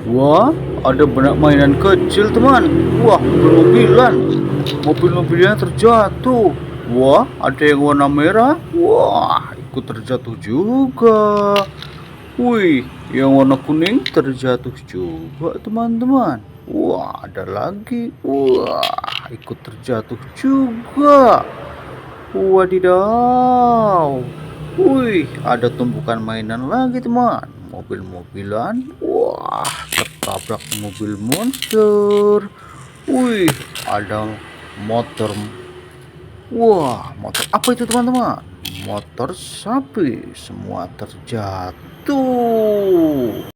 Wah, ada banyak mainan kecil, teman. Wah, mobil-mobilan. Mobil-mobilnya terjatuh. Wah, ada yang warna merah. Wah, ikut terjatuh juga. Wih, yang warna kuning terjatuh juga, teman-teman. Wah, ada lagi. Wah, ikut terjatuh juga. Wadidaw. Wih, ada tumpukan mainan lagi, teman. Mobil-mobilan. Wah, tertabrak mobil monster. Wih, ada motor. Wah, motor apa itu, teman-teman? Motor sapi. Semua terjatuh.